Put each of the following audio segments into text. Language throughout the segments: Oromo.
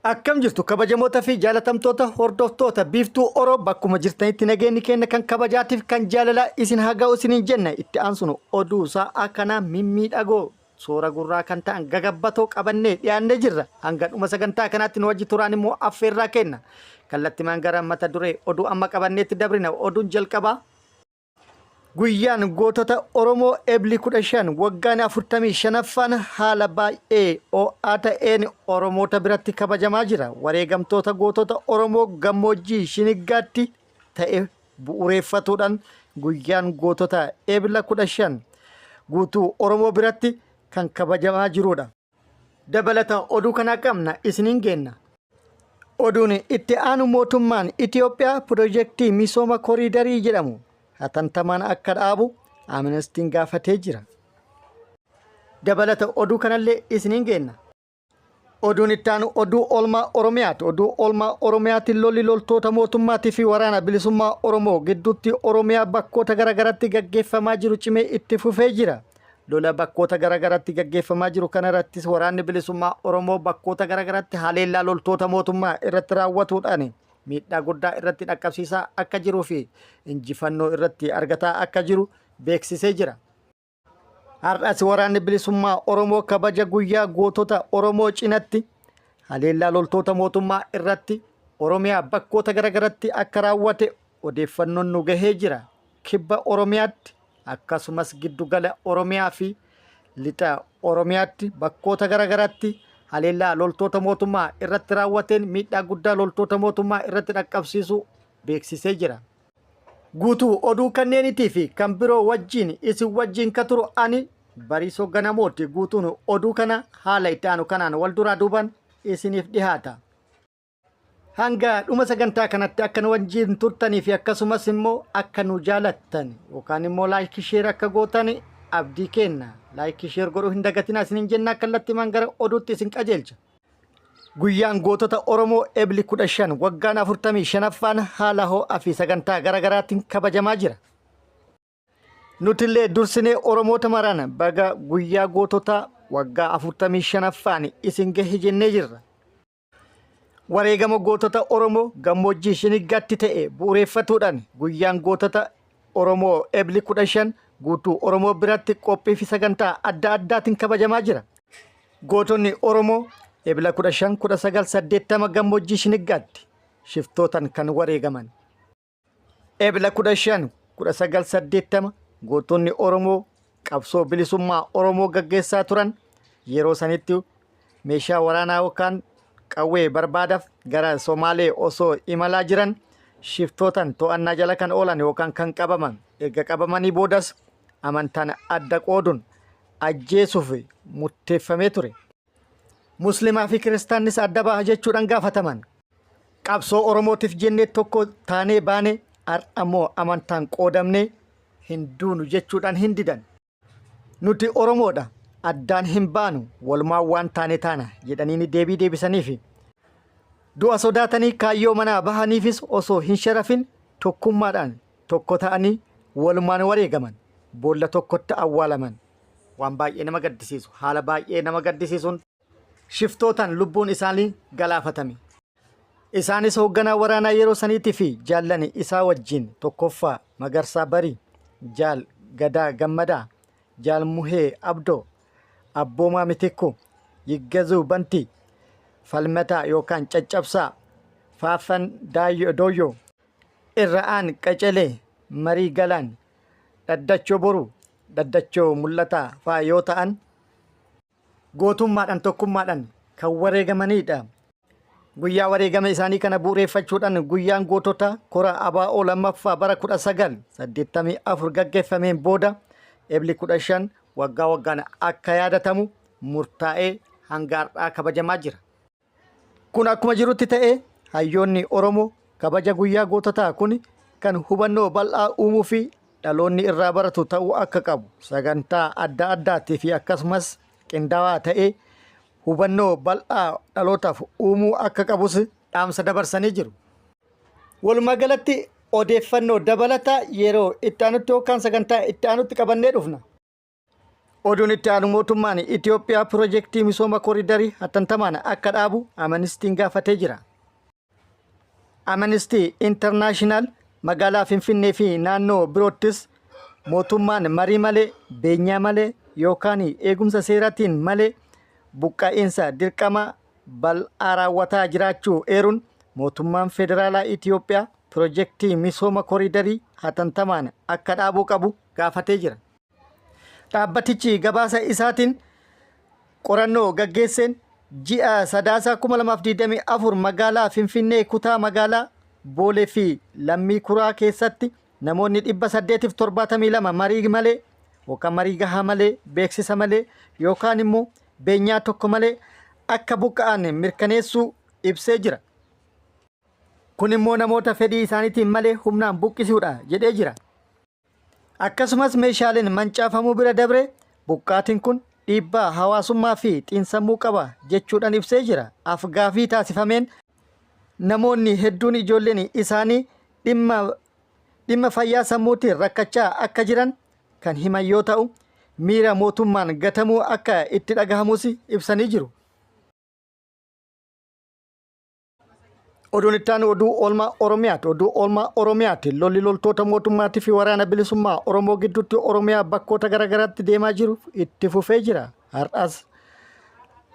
Akkam jirtu kabajamoota fi jaalatamtoota hordoftoota biiftuu Oromoo bakkuma jirtanitti nageenyi keenya kan kabajaatiif kan jaalalaa isin haa ga'u isiniin jenna. Itti aansunu oduu isaa akkanaa mimmiidhagoo soora gurraa kan ta'an gagabbatoo qabannee dhiyaannee jirra. Hanga dhuma sagantaa kanaatti nu wajji turaan immoo affeerraa kenna. Kallattimaan gara mata duree oduu amma qabanneetti dabrina. Oduun jalqabaa guyyaan gootota Oromoo Ebli 15 waggaan 45ffaan haala baay'ee ho'aa ta'een Oromoota biratti kabajamaa jira. Wareegamtoota gootota Oromoo gammoojjii Shiniggaatti ta'e bu'uureeffatuudhaan guyyaan gootota Ebla 15 guutuu Oromoo biratti kan kabajamaa jirudha. Dabalata oduu kana qabna isiniin geenna. Oduun itti aanu mootummaan Itoophiyaa piroojeektii misooma koriidarii jedhamu hatantamaan akka dhaabu Amnestiin gaafatee jira. Dabalata oduu kanallee isiniin geenna. Oduun itti aanu oduu oolmaa Oromiyaati. Oduu oolmaa Oromiyaatti lolli loltoota mootummaatii fi waraana bilisummaa Oromoo gidduutti Oromiyaa bakkoota garagaraatti gaggeeffamaa jiru cimee itti fufee jira. Lola bakkoota garagaraatti gaggeeffamaa jiru kanarrattis waraanni bilisummaa Oromoo bakkoota garagaraatti haleellaa loltoota mootummaa irratti raawwatuudhaan miidhaa guddaa irratti dhaqqabsiisaa akka jiruu fi injifannoo irratti argataa akka jiru beeksisee jira. Har'as waraanni bilisummaa Oromoo kabaja guyyaa gootota Oromoo cinatti haleellaa loltoota mootummaa irratti Oromiyaa bakkoota garagaraatti akka raawwate odeeffannoon nu gahee jira. Kibba Oromiyaatti akkasumas giddugala Oromiyaa fi lixa Oromiyaatti bakkoota garagaraatti haleellaa loltoota mootummaa irratti raawwateen miidhaa guddaa loltoota mootummaa irratti dhaqqabsiisu beeksisee jira. Guutuu oduu kanneenitii fi kan biroo wajjin isin wajjin ka turu ani Bariisoo Ganamooti. Guutuun oduu kana haala itti aanu kanaan wal duraa duuban isiniif dhihaata. Hanga dhuma sagantaa kanatti akka nu wajjin turtanii fi akkasumas immoo akka nu jaalattan yookaan immoo laayikii sheer akka gootan abdii kenna. Laayikii sheer godhuu hin dagatinaa isiniin jennaa kallattimaan gara oduutti isin qajeelcha. Guyyaan gootota Oromoo Ebli 15 waggaan 45ffaan haala ho'aa fi sagantaa garagaraatiin kabajamaa jira. Nutillee dursinee Oromoota maraan baga guyyaa gootota waggaa 45ffaan isin gahe jennee jirra. Wareegama gootota Oromoo gammoojjii Shiniggaatti ta'e bu'uureeffatuudhaan guyyaan gootota Oromoo Ebli 15 guutuu Oromoo biratti qophii fi sagantaa adda addaatiin kabajamaa jira. Gootonni Oromoo Ebla 15 gammoojjii Shiniggaatti shiftootaan kan wareegaman. Ebla 15 gootonni Oromoo qabsoo bilisummaa Oromoo gaggeessaa turan yeroo sanitti meeshaa waraanaa yookaan qawwee barbaadaaf gara Somaalee osoo imalaa jiran shiftootaan to'annaa jala kan oolan yookaan kan qabaman. Erga qabamanii boodas amantaan adda qooduun ajjeesuuf murteeffamee ture. Muslimaa fi kiristaannis adda baha jechuudhaan gaafataman. Qabsoo Oromootiif jennee tokko taanee baane ammoo amantaan qoodamnee hin duunu jechuudhaan hin didan. Nuti Oromoodha addaan hin baanu walumaan waan taane taana jedhanii deebii deebisaniif du'a sodaatanii kaayyoo manaa bahaniifis osoo hin sharafin tokkummaadhaan tokko ta'anii walumaan wareegaman. Boolla tokkotti awwaalaman. Waan baay'ee nama gaddisiisu haala baay'ee nama gaddisiisuun shiftootaan lubbuun isaanii galaafatame. Isaanis hoogganaa waraanaa yeroo saniitii fi jaallani isaa wajjin tokkoffaa Magarsaa Barii, Jaal Gadaa Gammadaa, Jaal Muhee Abdoo, Abboomaa Mitikuu, Yiggazuu Bantii, Falmataa yookaan Caccabsaa, Faafan Dooyyoo, Irra'aan Qacalee, Marii Galaan, Dhaddachoo Boruu, Dhaddachoo Mul'ataa fa'aa yoo ta'an gootummaadhaan tokkummaadhaan kan wareegamanidha. Guyyaa wareegama isaanii kana bu'uureeffachuudhaan guyyaan gootota kora ABO lammaffaa bara 1984 gaggeeffameen booda Ebli 15 waggaa waggaan akka yaadatamu murtaa'ee hanga har'aa kabajamaa jira. Kun akkuma jirutti ta'ee hayyoonni Oromoo kabaja guyyaa goototaa kun kan hubannoo bal'aa uumuu fi dhaloonni irraa baratu ta'uu akka qabu sagantaa adda addaatii fi akkasumas qindaawaa ta'ee hubannoo bal'aa dhalootaaf uumuu akka qabus dhaamsa dabarsanii jiru. Walumaa galatti odeeffannoo dabalataa yeroo itti aanutti yookaan sagantaa itti aanutti qabannee dhufna. Oduun itti aanu mootummaan Itoophiyaa piroojeektii misooma kooriidarii hatantamaan akka dhaabu Amnestiin gaafatee jira. Amnesty International magaalaa Finfinnee fi naannoo biroottis mootummaan marii malee, beenyaa malee yookaan eegumsa seeraatiin malee buqqaa'insa dirqama bal'aa raawwataa jiraachuu eeruun mootummaan federaalaa Itoophiyaa piroojeektii misooma kooriidarii hatantamaan akka dhaabuu qabu gaafatee jira. Dhaabbatichi gabaasa isaatiin qorannoo gaggeesseen ji'a sadaasaa 2024 magaalaa Finfinnee kutaa magaalaa Boolee fi Lammii Kuraa keessatti namoonni 872 marii malee yookaan marii gahaa malee, beeksisa malee yookaan immoo beenyaa tokko malee akka buqqa'an mirkaneessuu ibsee jira. Kun immoo namoota fedhii isaaniitiin malee humnaan buqqisuudha jedhee jira. Akkasumas meeshaaleen mancaafamuu bira dabre buqqaatiin kun dhiibbaa hawaasummaa fi xiinsammuu qaba jechuudhaan ibsee jira. Afgaafii taasifameen namoonni hedduun ijoolleen isaanii dhimma fayyaa sammuutiin rakkachaa akka jiran kan himan yoo ta'u, miira mootummaan gatamuu akka itti dhagahamus ibsanii jiru. Oduun itti aanu oduu oolmaa Oromiyaati. Oduu oolmaa Oromiyaati. Lolli loltoota mootummaatii fi waraana bilisummaa Oromoo gidduutti Oromiyaa bakkoota garaagaraatti deemaa jiru itti fufee jira. Har'as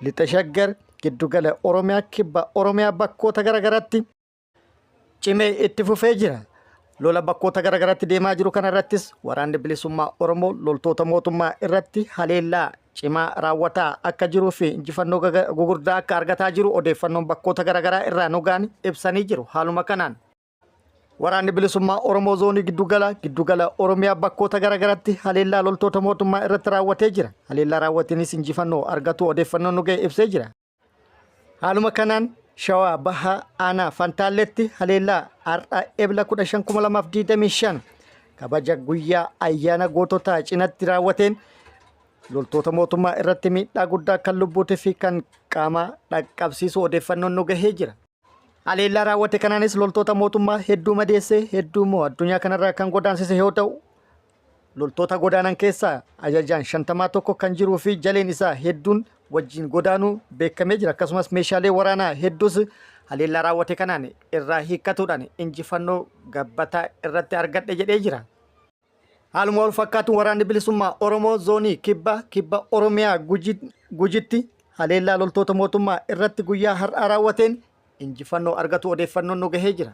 lixa Shaggar giddugala Oromiyaa kibba Oromiyaa bakkoota garaagaraatti cimee itti fufee jira. Lola bakkoota garaagaraatti deemaa jiru kanarrattis waraanni bilisummaa Oromoo loltoota mootummaa irratti haleellaa cimaa raawwataa akka jiruu fi injifannoo gugurdaa akka argataa jiru odeeffannoon bakkoota garaagaraa irraa nugaan ibsanii jiru. Haaluma kanaan waraanni bilisummaa Oromoo zoonii giddugala Oromiyaa bakkoota garaagaraatti haleellaa loltoota mootummaa irratti raawwatee jira. Haleellaa raawwatiinis injifannoo argatu odeeffannoon nugee ibsee jira. Haaluma kanaan Shawaa Bahaa Aanaa Fantaalletti haleellaa har'a Ebla 15/2025 kabaja guyyaa ayyaana goototaa cinatti raawwateen loltoota mootummaa irratti miidhaa guddaa kan lubbuutii fi kan qaamaa dhaqqabsiisu odeeffannoon nu gahee jira. Haleellaa raawwate kanaanis loltoota mootummaa hedduu madeessee hedduu immoo addunyaa kanarraa kan godaansise yoo ta'u, loltoota godaanan keessaa ajajaan 51 kan jiruu fi jaleen isaa hedduun wajjin godaanuu beekamee jira. Akkasumas meeshaalee waraanaa hedduus haleellaa raawwate kanaan irraa hiikkatuudhaan injifannoo gabbataa irratti argadhe jedhee jira. Haaluma wal fakkaatuun waraanni bilisummaa Oromoo zoonii kibba Oromiyaa Gujitti haleellaa loltoota mootummaa irratti guyyaa har'aa raawwateen injifannoo argatu odeeffannoon nu gahee jira.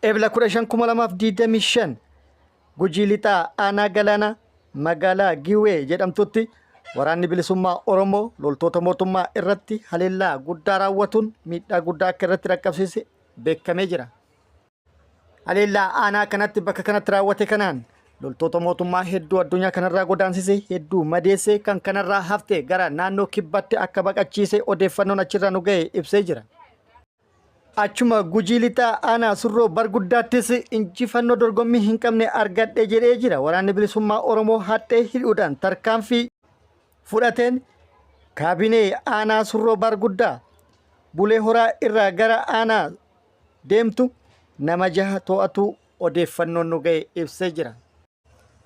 Ebla 15/2025 Gujii lixaa Aanaa Galaanaa magaalaa Giwee jedhamtutti waraanni bilisummaa Oromoo loltoota mootummaa irratti haleellaa guddaa raawwatuun miidhaa guddaa akka irratti dhaqqabsiise beekamee jira. Haleellaa aanaa kanatti bakka kanatti raawwate kanaan loltoota mootummaa hedduu addunyaa kanarraa godaansise hedduu madeesse kan kanarraa hafte gara naannoo kibbaatti akka baqachiise odeeffannoon achirraa nu ga'e ibsee jira. Achuma Gujii lixaa Aanaa Surroo Barguddaattis injifannoo dorgommii hin qabne argadhe jedhee jira. Waraanni bilisummaa Oromoo haxxee hidhuudhaan tarkaanfii fudhateen kaabinee Aanaa Surroo Barguddaa Bulee Horaa irraa gara Aanaa deemtu nama 6 to'atu odeeffannoon nu ga'e ibsee jira.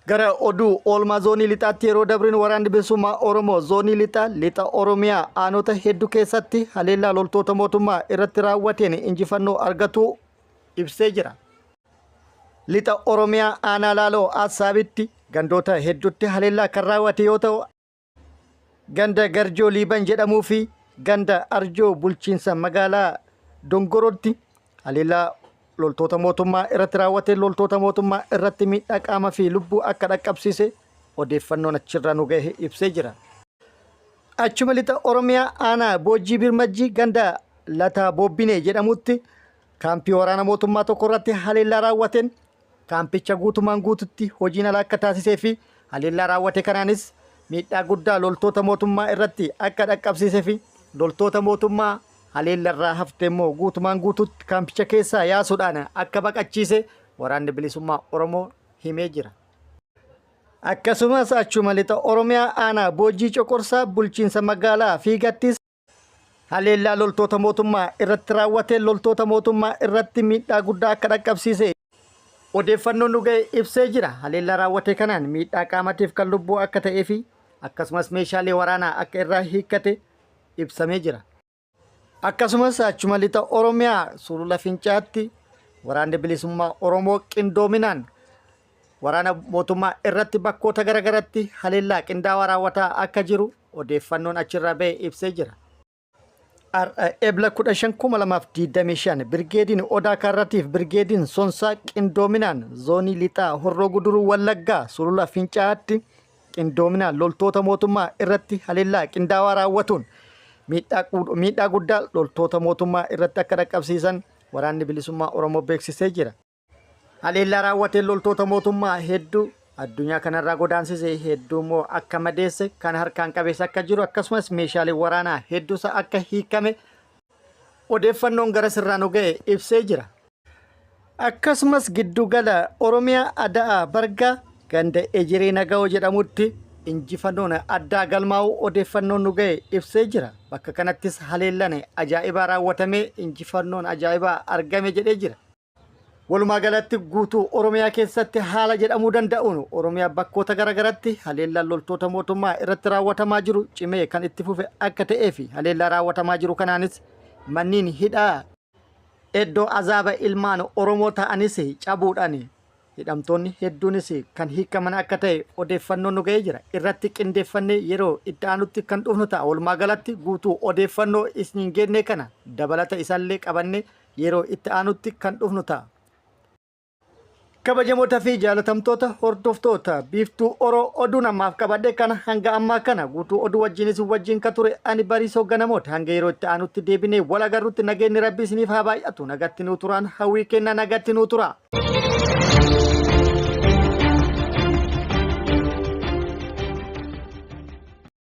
Gara oduu oolmaa zoonii lixaatti yeroo dabrin waraanni bilisummaa Oromoo zoonii lixa Oromiyaa aanota hedduu keessatti haleellaa loltoota mootummaa irratti raawwateen injifannoo argatu ibsee jira. Lixa Oromiyaa aanaa Laaloo Assaabitti gandoota hedduutti haleellaa kan raawwate yoo ta'u, ganda Garjoo Liiban jedhamuu fi ganda Arjoo bulchiinsa magaalaa Dongorootti haleellaa loltoota mootummaa irratti raawwate loltoota mootummaa irratti miidhaa qaamaa fi lubbuu akka dhaqqabsiise odeeffannoon achirraa nu gahe ibsee jira. Achuma lixa Oromiyaa aanaa Boojjii Birmajjii ganda Lataa Boobbinee jedhamutti kaampii waraana mootummaa tokko irratti haleellaa raawwateen kaampicha guutumaan guututti hojiin ala akka taasisee fi haleellaa raawwate kanaanis miidhaa guddaa loltoota mootummaa irratti akka dhaqqabsiisee fi loltoota mootummaa haleellarraa hafte immoo guutumaan guututti kaampicha keessaa yaasuudhaan akka baqachiise waraanni bilisummaa Oromoo himee jira. Akkasumas achuma lixa Oromiyaa aanaa Boojjii Coqorsaa bulchiinsa magaalaa Fiigattis haleellaa loltoota mootummaa irratti raawwate loltoota mootummaa irratti miidhaa guddaa akka dhaqqabsiise odeeffannoon nu ga'e ibsee jira. Haleellaa raawwate kanaan miidhaa qaamatiif kan lubbuu akka ta'ee fi akkasumas meeshaalee waraanaa akka irraa hiikkate ibsamee jira. Akkasumas achuma lixa Oromiyaa Sulula Fincaatti waraanni bilisummaa Oromoo qindoominaan waraana mootummaa irratti bakkoota garagaratti haleellaa qindaawaa raawwataa akka jiru odeeffannoon achirraa ba'e ibsee jira. Ebla 15,2025 Birgeediin Odaa Kaarratiif Birgeediin Sonsaa qindoominaan zoonii lixaa Horroo Guduruu Wallaggaa Sulula Fincaatti qindoominaan loltoota mootummaa irratti haleellaa qindaawaa raawwatuun miidhaa guddaa loltoota mootummaa irratti akka dhaqqabsiisan waraanni bilisummaa Oromoo beeksisee jira. Haleellaa raawwateen loltoota mootummaa hedduu addunyaa kanarraa godaansisee hedduu immoo akka madeesse kan harkaan qabeessa akka jiru akkasumas meeshaalee waraanaa hedduusa akka hiikame odeeffannoon gara sirraa nu ga'e ibsee jira. Akkasumas giddugala Oromiyaa Ada'aa Bargaa ganda Ejiree Naga'oo jedhamutti injifannoon addaa galmaa'uu odeeffannoon nu ga'e ibsee jira. Bakka kanattis haleellaan ajaa'ibaa raawwatamee injifannoon ajaa'ibaa argame jedhee jira. Walumaa galatti guutuu Oromiyaa keessatti haala jedhamuu danda'uun Oromiyaa bakkoota garagaratti haleellaan loltoota mootummaa irratti raawwatamaa jiru cimee kan itti fufe akka ta'ee fi haleellaa raawwatamaa jiru kanaanis manniin hidhaa iddoo azaaba ilmaan Oromoo ta'anis cabuudhaan hidhamtoonni hedduunis kan hiikaman akka ta'e odeeffannoon nu ga'ee jira. Irratti qindeeffannee yeroo itti aanutti kan dhufnu ta'a. Walumaa galatti guutuu odeeffannoo isiniin geenne kana dabalata isaallee qabanne yeroo itti aanutti kan dhufnu ta'a. Kabajamoota fi jaalatamtoota hordoftoota biiftuu Oroo oduu namaaf qabadhe kana hanga ammaa kana guutuu oduu wajjinis wajjin ka ture ani Bariisoo Ganamoota hanga yeroo itti aanutti deebinee wal agarrutti nageenyi Rabbii isiniif haa baay'atu. Nagatti nuu turaan hawwii kenna nagatti nuu tura.